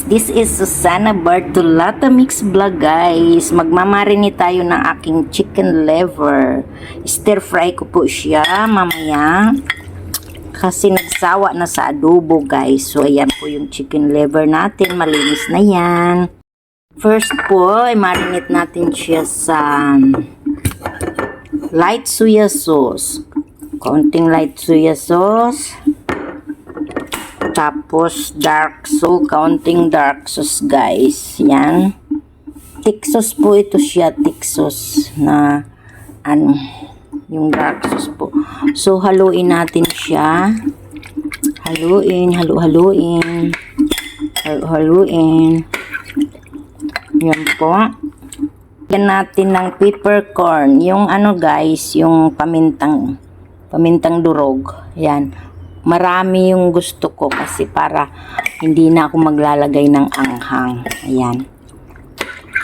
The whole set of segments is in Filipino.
this is Susana Bartolata Mix Vlog guys. Magmamarinate tayo ng aking chicken liver. Stir fry ko po siya mamaya. Kasi nagsawa na sa adobo guys. So ayan po yung chicken liver natin. Malinis na yan. First po ay marinate natin siya sa light soya sauce. Konting light soya sauce. Tapos dark sauce, kaunting dark sauce guys. Yan. Thick sauce po ito siya, thick sauce na ano, yung dark sauce po. So haluin natin siya. Haluin. Yan po. Yan natin ng peppercorn. Yung ano guys, yung pamintang durog. Yan. Marami yung gusto ko kasi para hindi na ako maglalagay ng anghang. Ayan.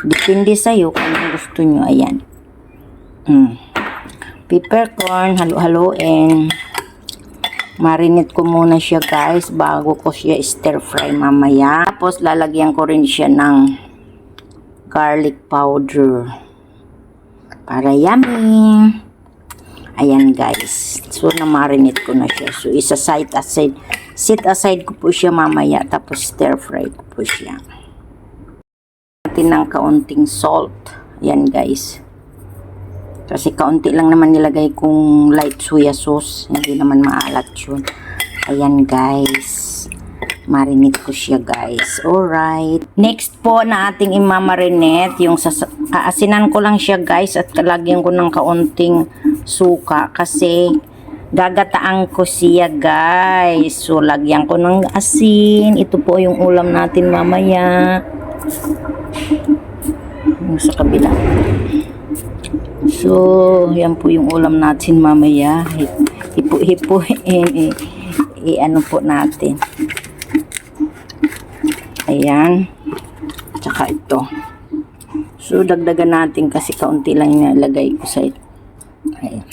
Depende sa'yo kung anong gusto nyo. Ayan. Peppercorn, halu-haluin. Marinate ko muna siya guys bago ko siya stir fry mamaya. Tapos lalagyan ko rin siya ng garlic powder. Para yummy. Ayan guys. So na-marinate ko na siya. So set aside ko po siya mamaya. Tapos stir fry ko po siya. Natin ng kaunting salt. Ayan guys. Kasi kaunti lang naman nilagay kong light soya sauce. Hindi naman maalat yun. Ayan guys. Marinate ko siya guys. Alright. Next po na ating imamarinate. Yung aasinan ko lang siya guys. At lagyan ko ng kaunting suka. Kasi gagataan ko siya guys. So lagyan ko ng asin. Ito po yung ulam natin mamaya. Yung sa kabila. So yan po yung ulam natin mamaya. Hipo-hipuin. Ano po natin. Ayan. Tsaka ito. So, dagdagan natin kasi kaunti lang nilagay ko sa ito. Ayan.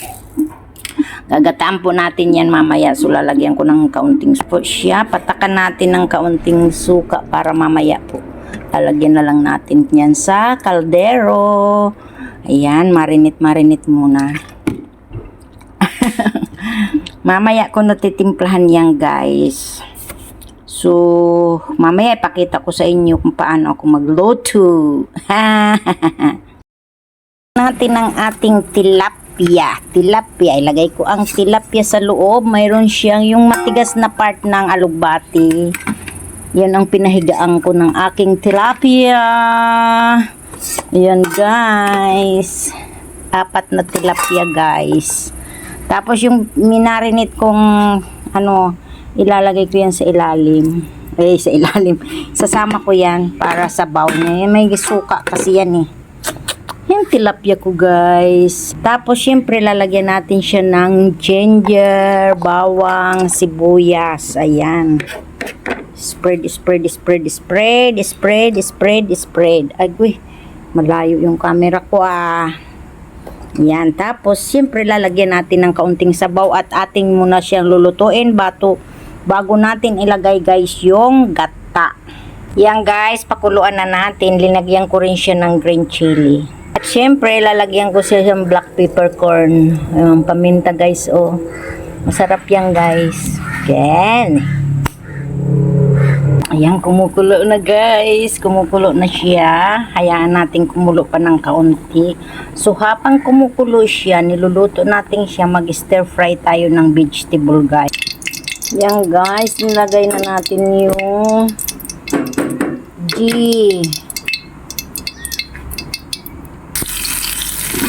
Gagataan po natin yan mamaya. So, lalagyan ko ng kaunting po siya. Patakan natin ng kaunting suka para mamaya po. Lalagyan na lang natin yan sa kaldero. Ayan. Marinate muna. Mamaya ko natitimplahan yan guys. So, mamaya ipakita ko sa inyo kung paano ako magluto. Natin ang ating tilapia. Ilagay ko ang tilapia sa loob. Mayroon siyang yung matigas na part ng alugbati. Yan ang pinahigaan ko ng aking tilapia. Yan guys. 4 na tilapia guys. Tapos yung minarinate kong ilalagay ko yan sa ilalim. Sasama ko yan para sa bowl niya. May suka kasi yan eh. Yung tilapia ko guys. Tapos syempre lalagyan natin siya ng ginger, bawang, sibuyas. Ayan. Spread. Agoy, malayo yung camera ko ah. Yan. Tapos syempre lalagyan natin ng kaunting sabaw at ating muna siyang lulutuin bago natin ilagay guys yung gata. Yan guys, pakuluan na natin. Linagyan ko rin siya ng green chili. At syempre, lalagyan ko siya ng black peppercorn. Yung paminta guys, oh. Masarap yan guys. Yan. Ayan, kumukulo na guys. Kumukulo na siya. Hayaan natin kumulo pa ng kaunti. So, habang kumukulo siya, niluluto natin siya. Mag-stir fry tayo ng vegetable guys. Yan guys, nilagay na natin yung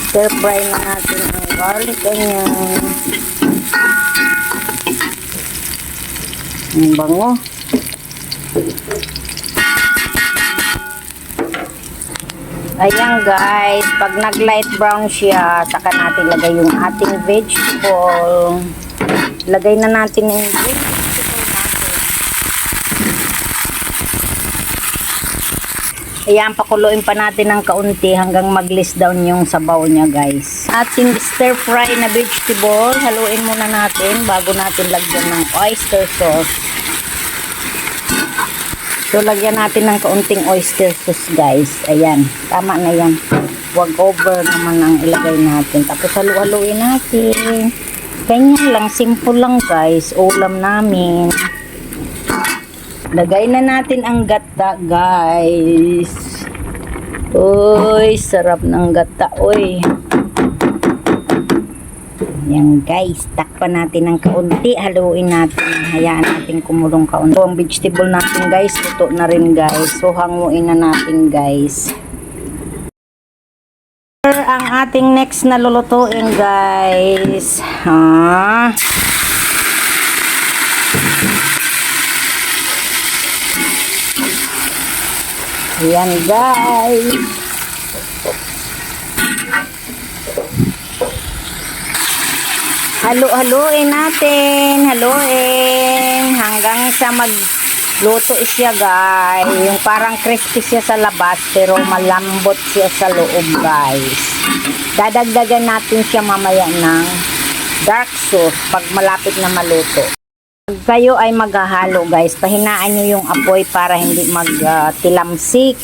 stir fry na natin ang garlic. Ganyan. Ang bango. Ayan guys, pag nag-light brown siya, saka natin lagay yung ating vegetable. Lagay na natin yung vegetable natin. Ayan, pakuluin pa natin ng kaunti hanggang mag-list down yung sabaw niya guys. Ating stir fry na vegetable, haluin muna natin bago natin lagyan ng oyster sauce. So, lagyan natin ng kaunting oyster sauce, guys. Ayan, tama na yan. Huwag over naman ang ilagay natin. Tapos, halu-haluin natin. Ganyan lang, simple lang, guys. Ulam namin. Lagay na natin ang gata, guys. Uy, sarap ng gata, uy. Yan guys, takpan natin ng kaunti, haluin natin, hayaan natin kumulong kaunti. So, ang vegetable natin guys, luto na rin guys. So, hanguin na natin guys. Ang ating next na lulutuin guys. Ayan guys. Haluin natin, haluin hanggang sa magluto siya guys. Yung parang crispy siya sa labas pero malambot siya sa loob guys. Dadagdagan natin siya mamaya ng dark sauce pag malapit na maluto. Pag kayo ay maghahalo guys, pahinaan nyo yung apoy para hindi magtilamsik.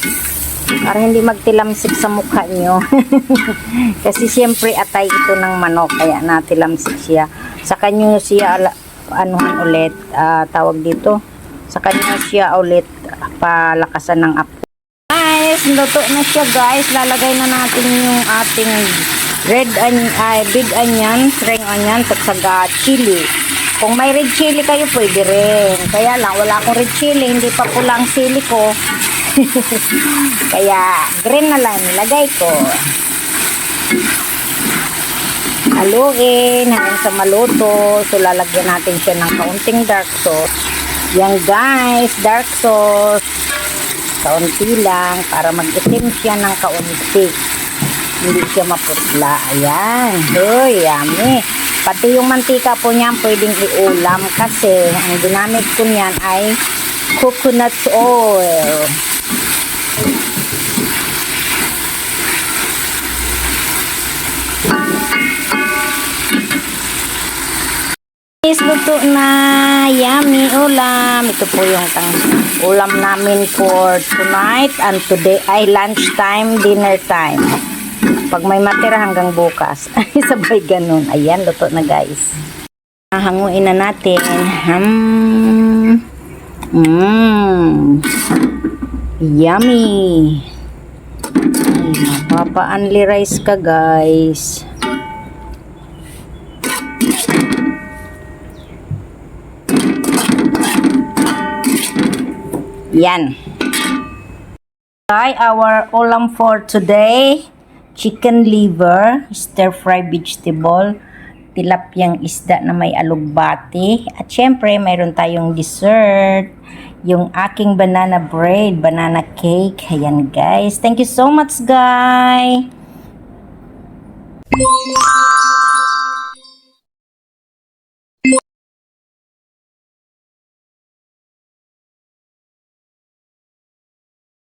Para hindi magtilamsik sa mukha nyo. Kasi siyempre atay ito ng manok, kaya natilamsik siya. Sa kanyo siya anuhan ulit, tawag dito. Sa kanyo siya ulit palakasan ng apoy. Guys, luto na siya guys. Lalagay na natin yung ating big onion, spring onion, at saka chili. Kung may red chili kayo, pwede rin. Kaya lang, wala akong red chili, hindi pa pula ang sili ko. Kaya green na lang nilagay ko. Haluin hanggang sa maluto. So lalagyan natin siya ng kaunting dark sauce. Yan guys, dark sauce. Kaunti lang para mag-itim siya ng kaunti. Hindi siya maputla. Ayan. Uy, yummy. Pati yung mantika po niyan pwedeng iulam kasi ang ginamit ko niyan ay coconut oil. Luto na, yummy ulam. Ito po yung ulam namin for tonight and today ay lunchtime, dinner time. Pag may matira hanggang bukas. Sabay ganun. Ayan, luto na guys. Hanguin na natin. Yummy. Mapapa-only rice ka guys. Yan. Our ulam for today, chicken liver, stir-fry vegetable, tilapyang isda na may alugbati, at syempre mayroon tayong dessert, yung aking banana bread, banana cake. Ayan guys. Thank you so much guys.